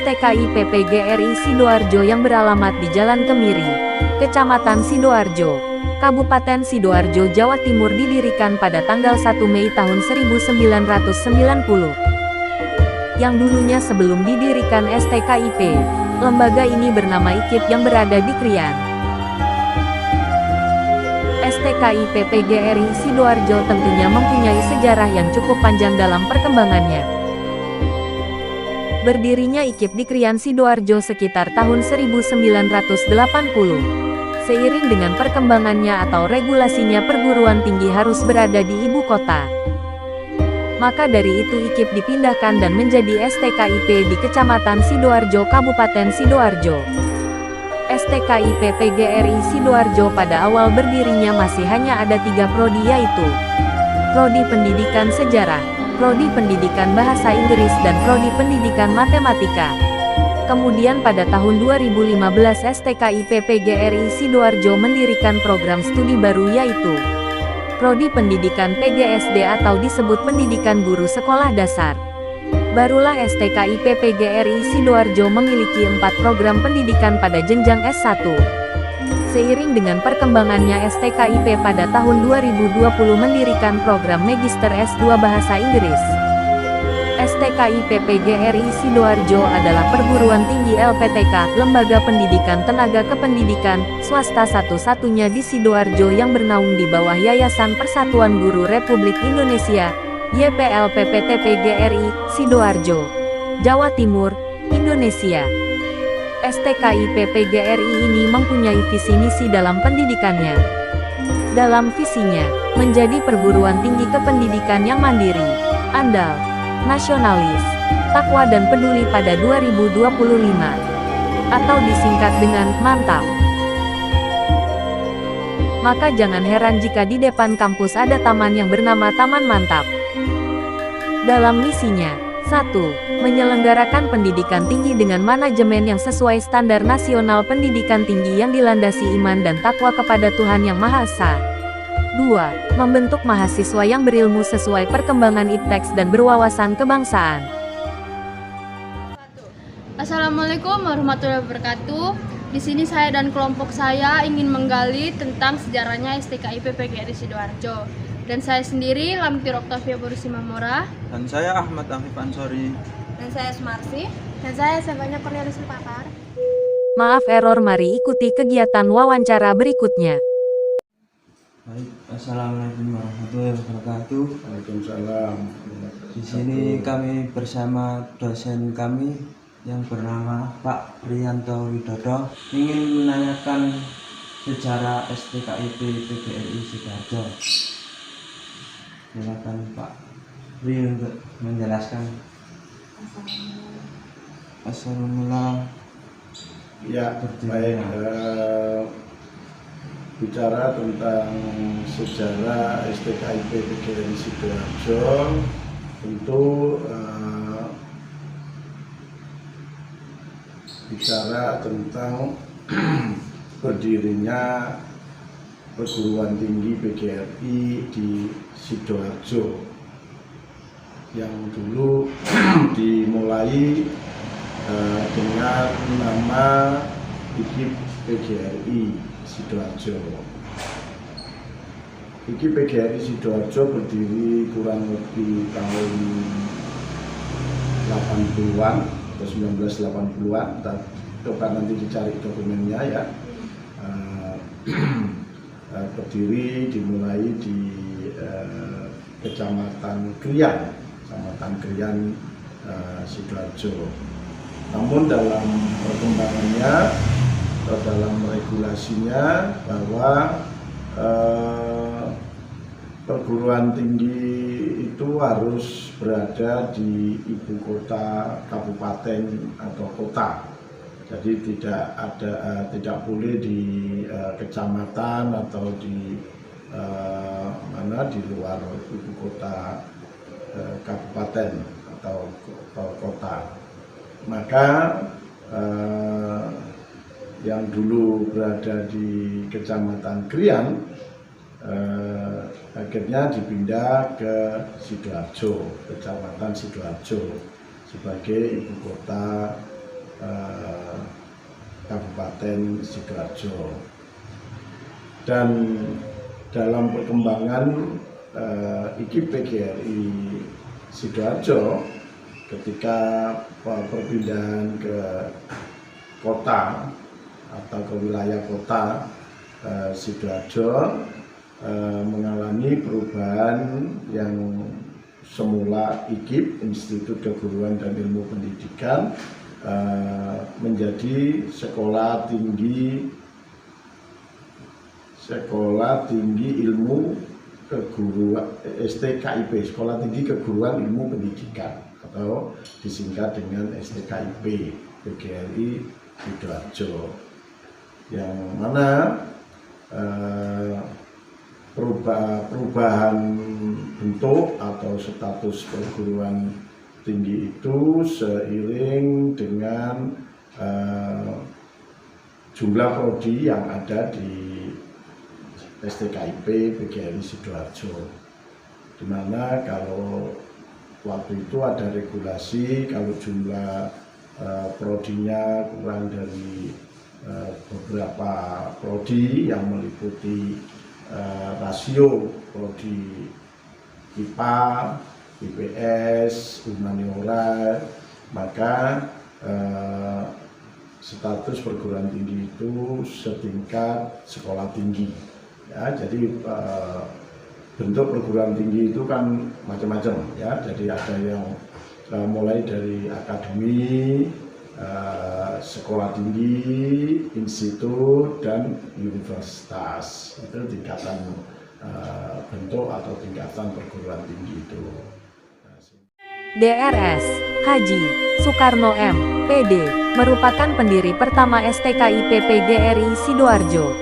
STKI PPGRI Sidoarjo yang beralamat di Jalan Kemiri, Kecamatan Sidoarjo, Kabupaten Sidoarjo, Jawa Timur didirikan pada tanggal 1 Mei tahun 1990. Yang dulunya sebelum didirikan STKIP, lembaga ini bernama IKIP yang berada di Krian. STKI PPGRI Sidoarjo tentunya mempunyai sejarah yang cukup panjang dalam perkembangannya. Berdirinya IKIP di Krian Sidoarjo sekitar tahun 1980. Seiring dengan perkembangannya atau regulasinya perguruan tinggi harus berada di ibu kota. Maka dari itu IKIP dipindahkan dan menjadi STKIP di Kecamatan Sidoarjo, Kabupaten Sidoarjo. STKI PPGRI Sidoarjo pada awal berdirinya masih hanya ada 3 prodi, yaitu Prodi Pendidikan Sejarah, Prodi Pendidikan Bahasa Inggris dan Prodi Pendidikan Matematika. Kemudian pada tahun 2015 STKI PPGRI Sidoarjo mendirikan program studi baru, yaitu Prodi Pendidikan PGSD atau disebut Pendidikan Guru Sekolah Dasar. Barulah STKI PPGRI Sidoarjo memiliki 4 program pendidikan pada jenjang S1. Seiring dengan perkembangannya STKIP pada tahun 2020 mendirikan program Magister S2 Bahasa Inggris. STKI PPGRI Sidoarjo adalah perguruan tinggi LPTK, lembaga pendidikan tenaga kependidikan, swasta satu-satunya di Sidoarjo yang bernaung di bawah Yayasan Persatuan Guru Republik Indonesia, YPLPPTPGRI, Sidoarjo, Jawa Timur, Indonesia. STKI PPGRI ini mempunyai visi misi dalam pendidikannya. Dalam visinya, menjadi perguruan tinggi kependidikan yang mandiri, andal, nasionalis, takwa dan peduli pada 2025, atau disingkat dengan mantap. Maka jangan heran jika di depan kampus ada taman yang bernama Taman Mantap. Dalam misinya, 1. Menyelenggarakan pendidikan tinggi dengan manajemen yang sesuai standar nasional pendidikan tinggi yang dilandasi iman dan takwa kepada Tuhan Yang Maha Esa. 2. Membentuk mahasiswa yang berilmu sesuai perkembangan iptek dan berwawasan kebangsaan. Assalamualaikum warahmatullahi wabarakatuh. Di sini saya dan kelompok saya ingin menggali tentang sejarahnya STKI PPGRI Sidoarjo. Dan saya sendiri Lamtir Oktavia Burusimamora. Dan saya Ahmad Afif Ansori. Dan saya Sumarsi. Dan saya Sevanya Cornelis Patar. Maaf error, mari ikuti kegiatan wawancara berikutnya. Baik, assalamualaikum warahmatullahi wabarakatuh. Waalaikumsalam. Di sini kami bersama dosen kami yang bernama Pak Priyanto Widodo ingin menanyakan sejarah STKIP PPGRI Sidoarjo. Silakan Pak Pri untuk menjelaskan. Assalamualaikum. Ya, baik. Bicara tentang sejarah STKIP PPGRI Sidoarjo, tentu bicara tentang berdirinya perguruan tinggi PGRI di Sidoarjo yang dulu dimulai dengan nama IKIP PGRI Sidoarjo. IKIP PGRI Sidoarjo berdiri kurang lebih tahun 80-an atau 1980-an. Coba nanti dicari dokumennya ya. Berdiri dimulai di Kecamatan Krian, Sidoarjo. Namun dalam perkembangannya atau dalam regulasinya bahwa perguruan tinggi itu harus berada di ibu kota kabupaten atau kota. Jadi tidak boleh di kecamatan atau di di luar ibu kota kabupaten atau kota. Maka yang dulu berada di Kecamatan Krian akhirnya dipindah ke Sidoarjo, Kecamatan Sidoarjo sebagai ibu kota Kabupaten Sidoarjo. Dan dalam perkembangan IKIP PGRI Sidoarjo ketika perpindahan ke kota atau ke wilayah kota Sidoarjo mengalami perubahan yang semula IKIP, Institut Keguruan dan Ilmu Pendidikan, menjadi Sekolah Tinggi Ilmu Keguruan STKIP, Sekolah Tinggi Keguruan Ilmu Pendidikan, atau disingkat dengan STKIP PGRI Sidoarjo, yang mana perubahan bentuk atau status perguruan tinggi itu seiring dengan jumlah prodi yang ada di STKIP PGRI Sidoarjo, di mana kalau waktu itu ada regulasi kalau jumlah prodinya kurang dari beberapa prodi yang meliputi rasio prodi IPA, IPS, humaniora, maka status perguruan tinggi itu setingkat sekolah tinggi. Ya, jadi bentuk perguruan tinggi itu kan macam-macam, ya. Jadi ada yang mulai dari akademi, sekolah tinggi, institut, dan universitas. Itu tingkatan bentuk atau tingkatan perguruan tinggi itu. DRS Haji Soekarno M. PD merupakan pendiri pertama STKIP PGRI Sidoarjo.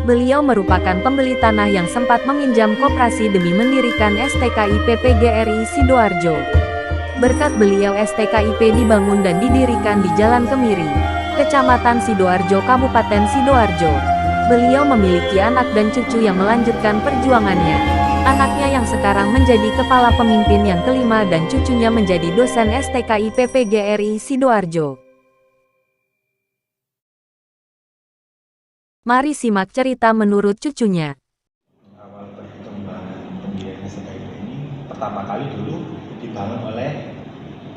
Beliau merupakan pembeli tanah yang sempat meminjam koperasi demi mendirikan STKIP PGRI Sidoarjo. Berkat beliau STKIP dibangun dan didirikan di Jalan Kemiri, Kecamatan Sidoarjo, Kabupaten Sidoarjo. Beliau memiliki anak dan cucu yang melanjutkan perjuangannya. Anaknya yang sekarang menjadi kepala pemimpin yang kelima dan cucunya menjadi dosen STKIP PGRI Sidoarjo. Mari simak cerita menurut cucunya. Awal perkembangan pendirian STKIP ini pertama kali dulu dibangun oleh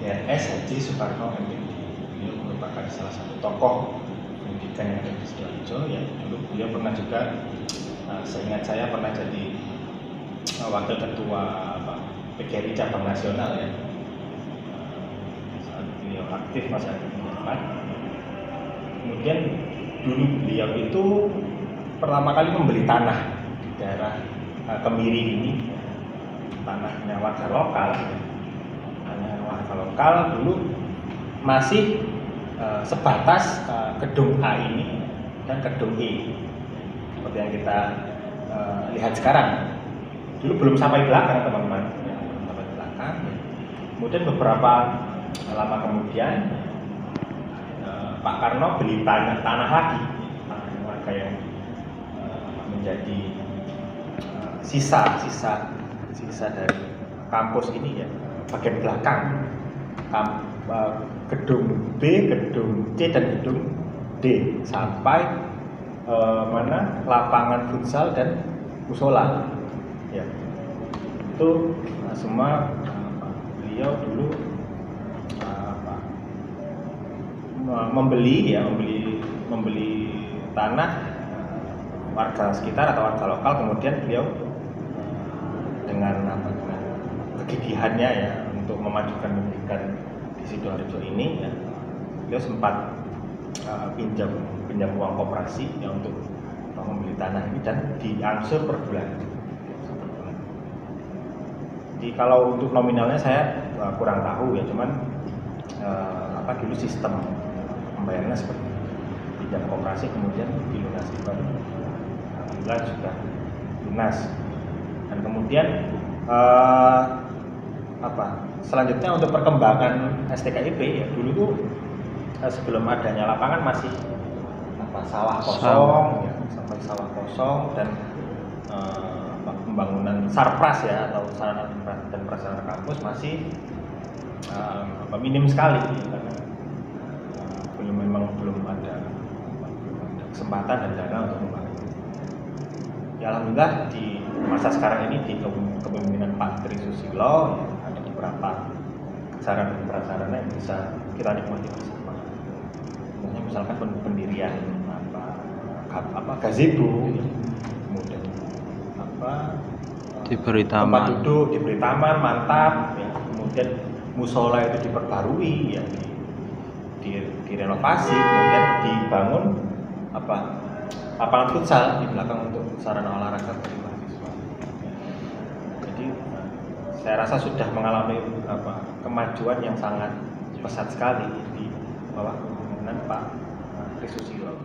DRS Haji Soekarno MPD. Beliau merupakan salah satu tokoh pendidikan yang ada di Sidoarjo. Ya, dulu beliau pernah juga, seingat saya pernah jadi wakil ketua PGRI cabang nasional, ya. Saat beliau aktif masa depan. Kemudian dulu beliau itu pertama kali membeli tanah di daerah Kemiri ini, tanahnya warga lokal. Tanah warga lokal dulu masih sebatas gedung A ini dan gedung E, seperti yang kita lihat sekarang. Dulu belum sampai belakang, teman-teman, ya, belum sampai belakang. Ya. Kemudian beberapa lama kemudian Pak Karno beli tanah lagi, tanah warga yang menjadi sisa dari kampus ini, ya, bagian belakang, gedung B, gedung C, dan gedung D, sampai lapangan futsal dan musola. Ya, itu semua beliau dulu membeli tanah warga sekitar atau warga lokal. Kemudian beliau dengan kegigihannya, ya, untuk memajukan pendidikan di Sidoarjo ini, ya, beliau sempat pinjam uang koperasi, ya, untuk membeli tanah ini dan diangsur per bulan. Jadi kalau untuk nominalnya saya kurang tahu, ya, cuman dulu sistem pembayarannya seperti pinjam koperasi kemudian dilunasi baru. Alhamdulillah sudah lunas. Dan kemudian selanjutnya untuk perkembangan STKIP, ya, dulu tuh sebelum adanya lapangan masih sawah kosong, ya, sampai sawah kosong, dan pembangunan sarpras, ya, atau sarana dan prasarana kampus masih minim sekali, ya, karena belum ada kesempatan dan dana untuk membangun. Ya alhamdulillah di masa sekarang ini di kepemimpinan Pak Tri Susilo ya, ada beberapa sarana dan prasarana yang bisa kita nikmati bersama. Misalkan pendirian gazebo, kemudian Diberi tempat taman. duduk diberi taman mantap, ya. Kemudian musola itu diperbarui, ya, direnovasi, kemudian dibangun lapangan futsal di belakang untuk sarana olahraga bagi mahasiswa. Jadi saya rasa sudah mengalami kemajuan yang sangat pesat sekali di bawah kepemimpinan Pak Tri Susilo.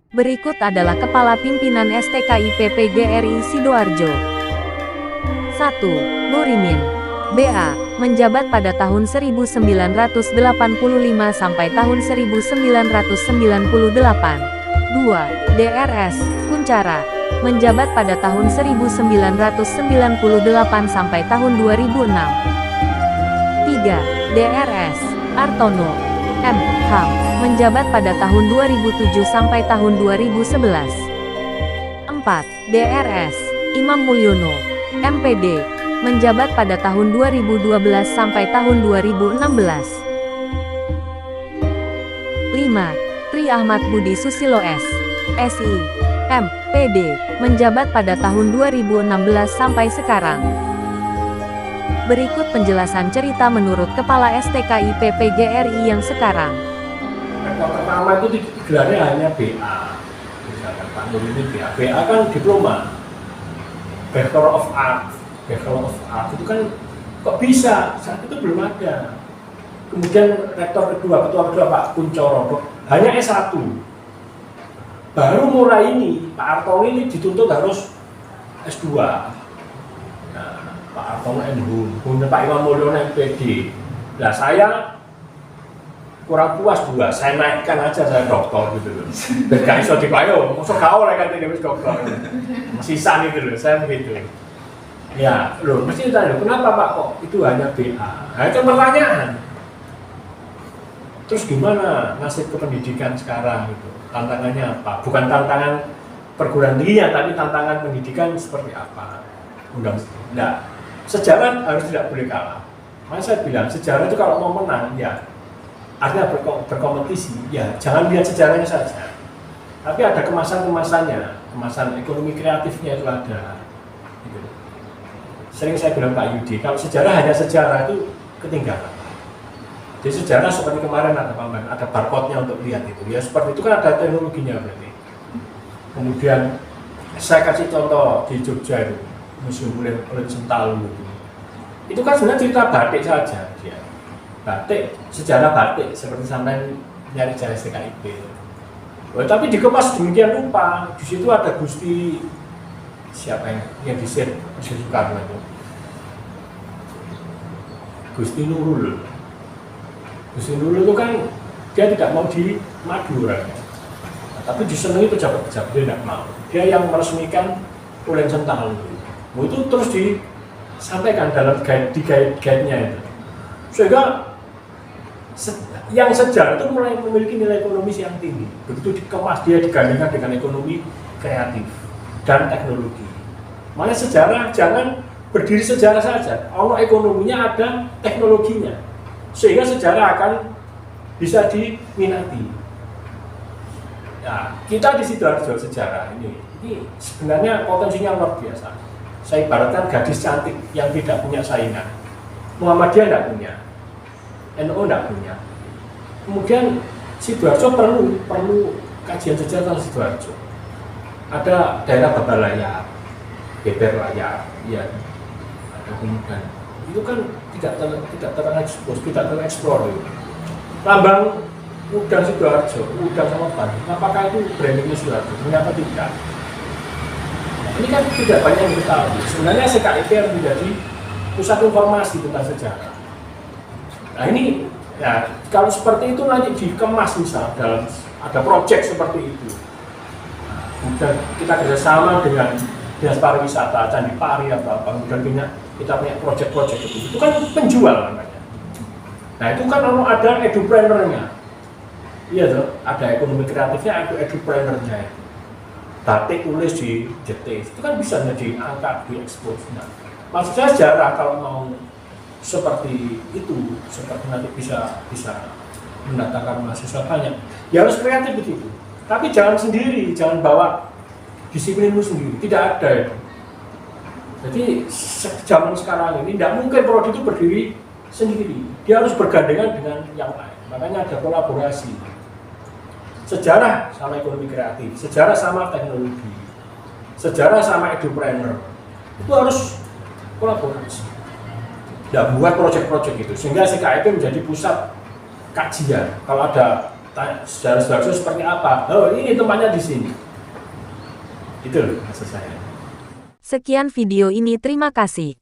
Berikut adalah Kepala Pimpinan STKI PPGRI Sidoarjo. 1. Burimin BA, menjabat pada tahun 1985 sampai tahun 1998. 2. DRS, Kuncara, menjabat pada tahun 1998 sampai tahun 2006. 3. DRS, Artono, M. Ham, menjabat pada tahun 2007 sampai tahun 2011. 4. DRS, Imam Mulyono, MPD, menjabat pada tahun 2012 sampai tahun 2016. 5. Tri Ahmad Budi Susilo S. SI, MPD, menjabat pada tahun 2016 sampai sekarang. Berikut penjelasan cerita menurut Kepala STKI PPGRI yang sekarang. Rektor pertama itu gelarnya hanya BA. Misalkan Pak Nur ini BA. BA kan diploma, Bachelor of Art. Bachelor of Art itu kan kok bisa? Saat itu belum ada. Kemudian rektor kedua, ketua kedua Pak Kuncoro hanya S1. Baru mulai ini Pak Artono ini dituntut harus S2. Nah, Pak Artono NHUM, kemudian Pak Imam Mulyono MPD. Nah saya kurang puas juga, saya naikkan aja saya doktor gitu loh. Dan gak iso dipayo, masuk gak oleh katanya wis doktor. Sisa gitu loh, saya begitu. Ya, loh mesti ditanya, kenapa Pak kok itu hanya BA? Nah itu pertanyaan. Terus gimana nasib kependidikan sekarang gitu? Tantangannya apa? Bukan tantangan perguruan tingginya, tapi tantangan pendidikan seperti apa? Nah, sejarah harus tidak boleh kalah. Makanya saya bilang, sejarah itu kalau mau menang, ya artinya berkompetisi, ya jangan lihat sejarahnya saja. Tapi ada kemasan-kemasannya, kemasan ekonomi kreatifnya itu ada. Gitu. Sering saya bilang Pak Yudi, kalau sejarah hanya sejarah itu ketinggalan. Jadi sejarah seperti kemarin ada pameran, ada barcode-nya untuk lihat itu. Ya seperti itu kan ada teknologinya berarti. Kemudian saya kasih contoh di Jogja itu, Museum Ulen Sentalu itu. Itu kan sebenarnya cerita batik saja dia. Batik, sejarah batik seperti sampai nyari sejarah STKIP. Oh, tapi dikemas demikian rupa. Di situ ada Gusti siapa yang disir Gusti Soekarno itu. Gusti Nurul. Gusti Nurul itu kan dia tidak mau di Madura, tapi disenangi pejabat-pejabat, dia tidak mau. Dia yang meresmikan Ulen Sentalu. Itu terus disampaikan dalam guide-nya itu. Sehingga yang sejarah itu mulai memiliki nilai ekonomis yang tinggi. Begitu dikemas dia digandingkan dengan ekonomi kreatif dan teknologi. Makanya sejarah jangan berdiri sejarah saja. Kalau ekonominya ada teknologinya. Sehingga sejarah akan bisa diminati. Nah, kita di Sidoarjo sejarah ini sebenarnya potensinya luar biasa. Saya ibaratkan gadis cantik yang tidak punya saingan. Muhammadiyah tidak punya, NU tidak punya. Kemudian Sidoarjo perlu kajian sejarah tentang Sidoarjo. Ada daerah Babalaya, Beber Layar, ya. Ada kemudian itu kan tidak terekspos, tidak tereksplor. Lambang udang Sidoarjo, udang sama Bandung. Apakah itu brandingnya Sidoarjo? Ternyata tidak. Ini kan tidak banyak yang diketahui. Sebenarnya STKIP harus menjadi pusat informasi tentang sejarah. Nah ini, ya kalau seperti itu nanti dikemas misal dalam ada proyek seperti itu. Kemudian kita kerjasama dengan Dinas Pariwisata, Candi Pari atau apa, kemudian kita punya proyek-proyek itu kan penjual namanya. Nah itu kan ada edupreneur-nya. Iya tuh, ada ekonomi kreatifnya, ada edupreneurnya. Batik tulis di JT, itu kan bisa jadi angka diekspos. Nah, maksud saya sejarah kalau mau seperti itu, seperti nanti bisa mendatangkan mahasiswa banyak, ya harus kreatif begitu. Tapi jangan sendiri, jangan bawa disiplinmu sendiri, tidak ada itu. Jadi zaman sekarang ini tidak mungkin prodi itu berdiri sendiri, dia harus bergandengan dengan yang lain. Makanya ada kolaborasi. Sejarah sama ekonomi kreatif, sejarah sama teknologi, sejarah sama edupreneur, itu harus kolaborasi. Dan buat proyek-proyek itu, sehingga STKIP menjadi pusat kajian. Kalau ada sejarah-sejarah seperti apa, oh ini tempatnya di sini. Itu loh maksud saya. Sekian video ini, terima kasih.